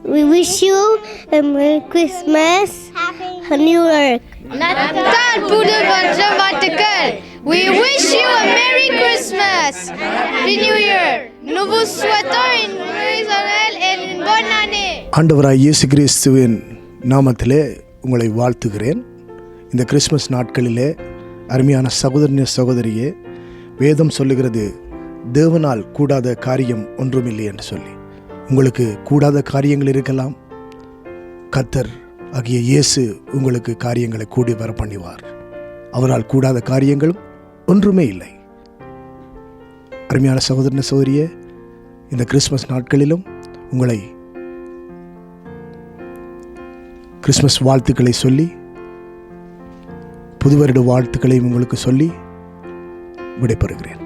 We wish you a Merry Christmas, a New Year. நத்தார் புது வருஷ வாழ்த்துக்கள். We wish you a Merry Christmas, Happy New Year. Nouveau souhaitons une joyeuse Noël et une bonne année. ஆண்டவராய் இயேசு கிறிஸ்துவின் நாமத்திலே உங்களை வாழ்த்துகிறேன். இந்த கிறிஸ்மஸ் நாட்களிலே அருமையான சகோதரியே, வேதம் சொல்லுகிறது தேவனால் கூடாத காரியம் ஒன்றுமில்லை என்று சொல்லி. உங்களுக்கு கூடாத காரியங்கள் இருக்கலாம், கர்த்தர் ஆகிய இயேசு உங்களுக்கு காரியங்களை கூடி வர பண்ணிவார். அவரால் கூடாத காரியங்களும் ஒன்றுமே இல்லை. அருமையான சகோதரியே, இந்த கிறிஸ்மஸ் நாட்களிலும் உங்களை கிறிஸ்மஸ் வாழ்த்துக்களை சொல்லி, புதுவருட வாழ்த்துக்களையும் உங்களுக்கு சொல்லி விடைபெறுகிறேன்.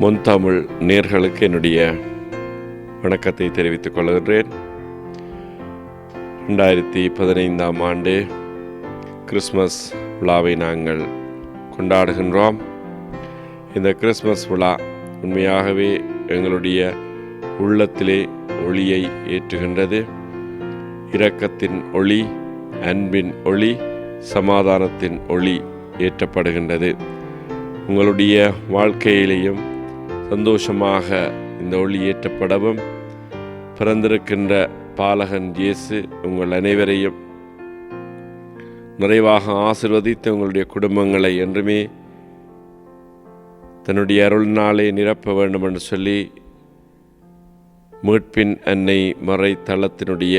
முன்தமிழ் நேயர்களுக்கு என்னுடைய வணக்கத்தை தெரிவித்துக் கொள்கின்றேன். 2015 ஆண்டு கிறிஸ்மஸ் விழாவை நாங்கள் கொண்டாடுகின்றோம். இந்த கிறிஸ்மஸ் விழா உண்மையாகவே எங்களுடைய உள்ளத்திலே ஒளியை ஏற்றுகின்றது. இரக்கத்தின் ஒளி, அன்பின் ஒளி, சமாதானத்தின் ஒளி ஏற்றப்படுகின்றது. உங்களுடைய வாழ்க்கையிலேயும் சந்தோஷமாக இந்த ஒளி ஏற்றப்படவும், பிறந்திருக்கின்ற பாலகன் இயேசு உங்கள் அனைவரையும் நிறைவாக ஆசீர்வதித்து உங்களுடைய குடும்பங்களை என்றுமே தன்னுடைய அருளினாலே நிரப்ப வேண்டும் என்று சொல்லி மீட்பின் அன்னை மறை தளத்தினுடைய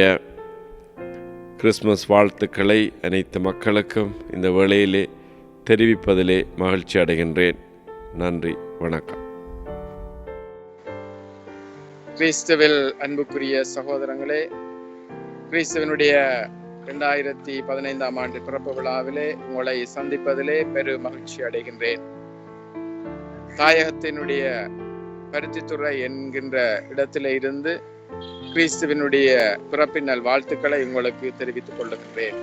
கிறிஸ்மஸ் வாழ்த்துக்களை அனைத்து மக்களுக்கும் இந்த வேளையிலே தெரிவிப்பதிலே மகிழ்ச்சி அடைகின்றேன். நன்றி, வணக்கம். கிறிஸ்துவில் அன்புக்குரிய சகோதரங்களே, கிறிஸ்துவனுடைய 2015 ஆண்டு பிறப்பு விழாவிலே உங்களை சந்திப்பதிலே பெரு மகிழ்ச்சி அடைகின்றேன். தாயகத்தினுடைய பருத்தித்துறை என்கின்ற இடத்திலே இருந்து கிறிஸ்துவனுடைய பிறப்பின் நல் வாழ்த்துக்களை உங்களுக்கு தெரிவித்துக் கொள்ளுகின்றேன்.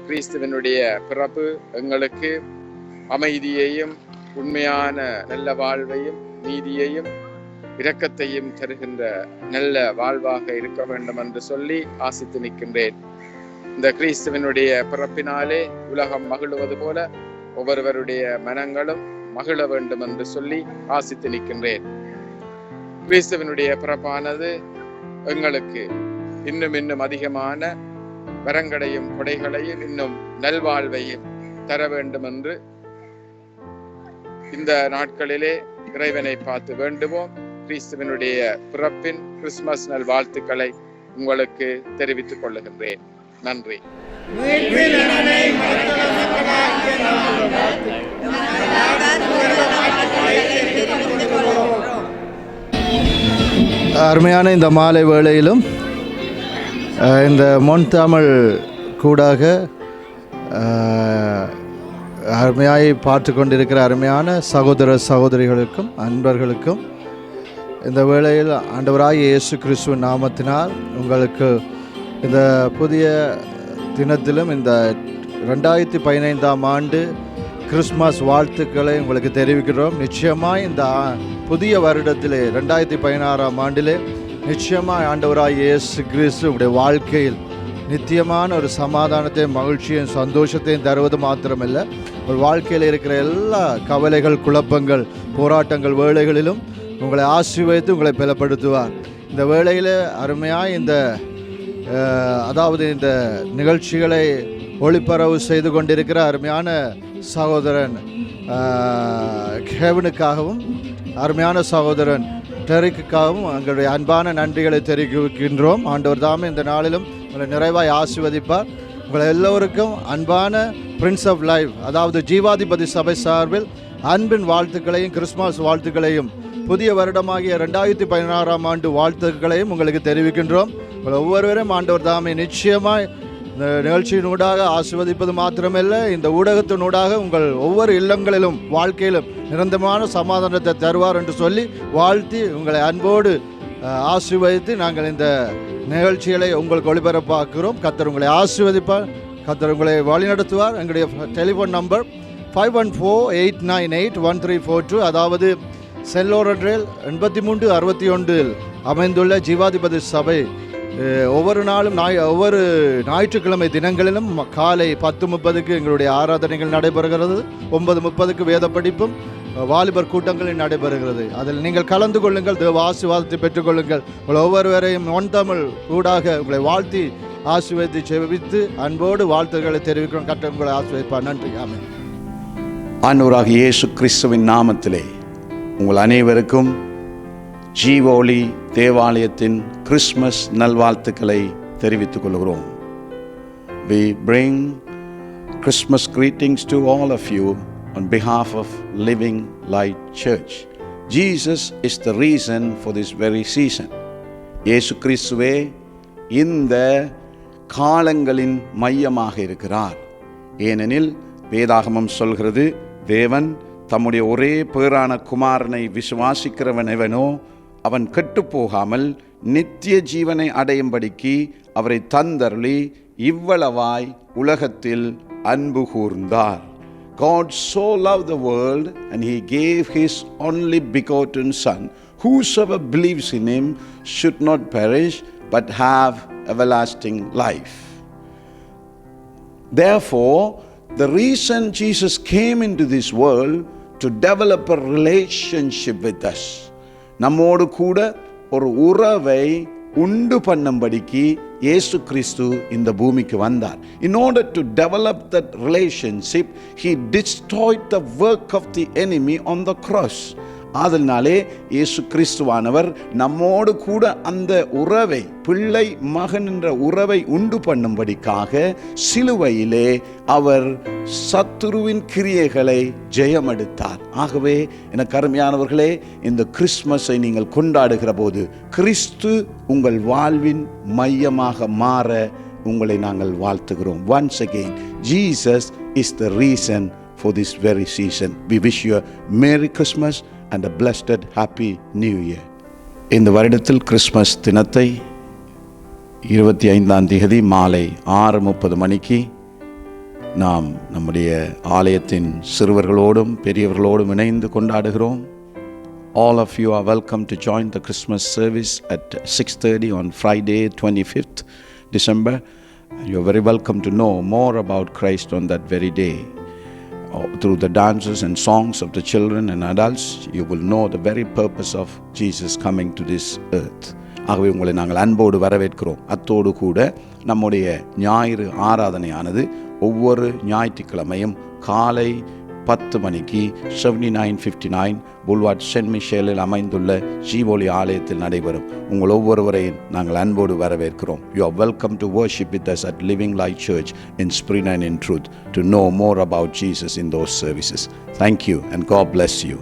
கிறிஸ்துவனுடைய பிறப்பு எங்களுக்கு அமைதியையும் உண்மையான நல்ல வாழ்வையும் நீதியையும் இரக்கத்தையும் தருகின்ற நல்ல வாழ்வாக இருக்க வேண்டும் என்று சொல்லி ஆசித்து நிற்கின்றேன். இந்த கிறிஸ்துவனுடைய பிறப்பினாலே உலகம் மகிழுவது போல ஒவ்வொருவருடைய மனங்களும் மகிழ வேண்டும் என்று சொல்லி ஆசித்து நிற்கின்றேன். கிறிஸ்துவனுடைய பிறப்பானது எங்களுக்கு இன்னும் அதிகமான வரங்களையும் கொடைகளையும் இன்னும் நல்வாழ்வையும் தர வேண்டும் என்று இந்த நாட்களிலே இறைவனை பார்த்து வேண்டுவோம். கிறிஸ்துவனுடைய பிறப்பின் கிறிஸ்துமஸ் நல் வாழ்த்துக்களை உங்களுக்கு தெரிவித்துக் கொள்ளுகின்றேன். நன்றி. அருமையான இந்த மாலை வேளையிலும் இந்த முன்தமிழ் கூடாக அருமையாய் பார்த்து கொண்டிருக்கிற அருமையான சகோதர சகோதரிகளுக்கும் அன்பர்களுக்கும் இந்த வேளையில் ஆண்டவராகிய இயேசு கிறிஸ்துவின் நாமத்தினால் உங்களுக்கு இந்த புதிய தினத்திலும் இந்த 2015 ஆண்டு கிறிஸ்மஸ் வாழ்த்துக்களை உங்களுக்கு தெரிவிக்கிறோம். நிச்சயமாக இந்த புதிய வருடத்திலே 2016 ஆண்டிலே நிச்சயமாக ஆண்டவராகிய இயேசு கிறிஸ்து உங்களுடைய வாழ்க்கையில் நித்தியமான ஒரு சமாதானத்தையும் மகிழ்ச்சியும் சந்தோஷத்தையும் தருவது மாத்திரமல்ல, ஒரு வாழ்க்கையில் இருக்கிற எல்லா கவலைகள், குழப்பங்கள், போராட்டங்கள் வேளைகளிலும் உங்களை ஆசீர்வதித்து உங்களை பலப்படுத்துவார். இந்த வேளையில் அருமையாக இந்த நிகழ்ச்சிகளை ஒளிபரவு செய்து கொண்டிருக்கிற அருமையான சகோதரன் கேவனுக்காகவும் அருமையான சகோதரன் டெரிக்குக்காகவும் எங்களுடைய அன்பான நன்றிகளை தெரிவிக்கின்றோம். ஆண்டவர் தாமே இந்த நாளிலும் உங்களை நிறைவாய் ஆசீர்வதிப்பார். உங்களை எல்லோருக்கும் அன்பான பிரின்ஸ் ஆஃப் லைஃப், அதாவது ஜீவாதிபதி சபை சார்பில் அன்பின் வாழ்த்துக்களையும் கிறிஸ்துமஸ் வாழ்த்துக்களையும் புதிய வருடமாகிய 2016 ஆண்டு வாழ்த்துக்களையும் உங்களுக்கு தெரிவிக்கின்றோம். உங்கள் ஒவ்வொருவரும் ஆண்டவர் தாமே நிச்சயமாய் இந்த நிகழ்ச்சியினூடாக ஆசீர்வதிப்பது மாத்திரமல்ல, இந்த ஊடகத்தினூடாக உங்கள் ஒவ்வொரு இல்லங்களிலும் வாழ்க்கையிலும் நிரந்தரமான சமாதானத்தை தருவார் என்று சொல்லி வாழ்த்தி உங்களை அன்போடு ஆசீர்வதித்து நாங்கள் இந்த நிகழ்ச்சிகளை உங்களுக்கு ஒளிபரப்பாக்குகிறோம். கர்த்தர் உங்களை ஆசீர்வதிப்பார், கர்த்தர் உங்களை வழிநடத்துவார். எங்களுடைய டெலிஃபோன் நம்பர் 5148981342, அதாவது செல்லோரன்றில் 8361 அமைந்துள்ள ஜீவாதிபதி சபை ஒவ்வொரு நாளும் ஒவ்வொரு ஞாயிற்றுக்கிழமை தினங்களிலும் காலை 10:30 எங்களுடைய ஆராதனைகள் நடைபெறுகிறது. 9:30 வேத படிப்பும் வாலிபர் கூட்டங்களில் நடைபெறுகிறது. அதில் நீங்கள் கலந்து கொள்ளுங்கள், தேவ ஆசீர்வாதத்தை பெற்றுக்கொள்ளுங்கள். உங்கள் ஒவ்வொருவரையும் தமிழ் ஊடாக உங்களை வாழ்த்தி ஆசீர்வதித்து செவித்து அன்போடு வாழ்த்துக்களை தெரிவிக்கிறோம். கர்த்தர் உங்களை ஆசீர்வதிப்பார். நன்றி. ஆமென். ஆண்டவராகிய இயேசு கிறிஸ்துவின் நாமத்திலே உங்கள் அனைவருக்கும் ஜீவோலி தேவாலயத்தின் கிறிஸ்மஸ் நல்வாழ்த்துக்களை தெரிவித்துக் கொள்கிறோம். We bring Christmas greetings to all of you on behalf of Living Light Church. Jesus is the reason for this very season. இயேசு கிறிஸ்துவே இந்த காலங்களின் மையமாக இருக்கிறார். ஏனெனில் வேதாகமம் சொல்கிறது, தேவன் தம்முடைய ஒரே பேரான குமாரனை விசுவாசிக்கிறவன் எவனோ அவன் கெட்டுப்போகாமல் நித்திய ஜீவனை அடையும்படிக்கு அவரை தந்தருளி இவ்வளவாய் உலகத்தில் அன்பு கூர்ந்தார். God so loved the world and he gave his only begotten son. Whosoever believes in him should not perish but have everlasting life. Therefore, the reason Jesus came into this world to develop a relationship with us. நம்மோடு கூட ஒரு உறவை உண்டு பண்ணும்படிக்கு இயேசு கிறிஸ்து இந்த பூமிக்கு வந்தார். In order to develop that relationship, he destroyed the work of the enemy on the cross. அதனாலே இயேசு கிறிஸ்துவானவர் நம்மோடு கூட அந்த உறவை, பிள்ளை மகன் என்ற உறவை உண்டு பண்ணும்படிக்காக சிலுவையிலே அவர் சத்துருவின் கிரியைகளை ஜெயமெடுத்தார். ஆகவே எனக்கு அருமையானவர்களே, இந்த கிறிஸ்மஸை நீங்கள் கொண்டாடுகிற போது கிறிஸ்து உங்கள் வாழ்வின் மையமாக மாற உங்களை நாங்கள் வாழ்த்துகிறோம். Once again, Jesus is the reason for this very season. We wish you a Merry Christmas and a blessed Happy New Year. இந்த வருடத்தில் கிறிஸ்மஸ் தினத்தை 25ஆம் தேதி மாலை 6:30 மணிக்கு நாம் நம்முடைய ஆலயத்தின் சிறுவர்களோடும் பெரியவர்களோடும் இணைந்து கொண்டாடுகிறோம். All of you are welcome to join the Christmas service at 6:30 on Friday 25th December. You are very welcome to know more about Christ on that very day. Through the dances and songs of the children and adults, you will know the very purpose of Jesus coming to this earth. ஆகவே உங்களை நாங்கள் அன்போடு வரவேற்கிறோம். அத்தோடு கூட நம்முடைய ஞாயிறு ஆராதனையானது ஒவ்வொரு ஞாயிற்றுக்கிழமையும் காலை 10 மணிக்கு 7959 புல்வார்ட் சென்ட் மிஷேலில் அமைந்துள்ள ஜீவோலி ஆலயத்தில் நடைபெறும். உங்கள் ஒவ்வொருவரையும் நாங்கள் அன்போடு வரவேற்கிறோம். You are welcome to worship with us at Living Light Church in spirit and in truth to know more about Jesus in those services. Thank you and God bless you.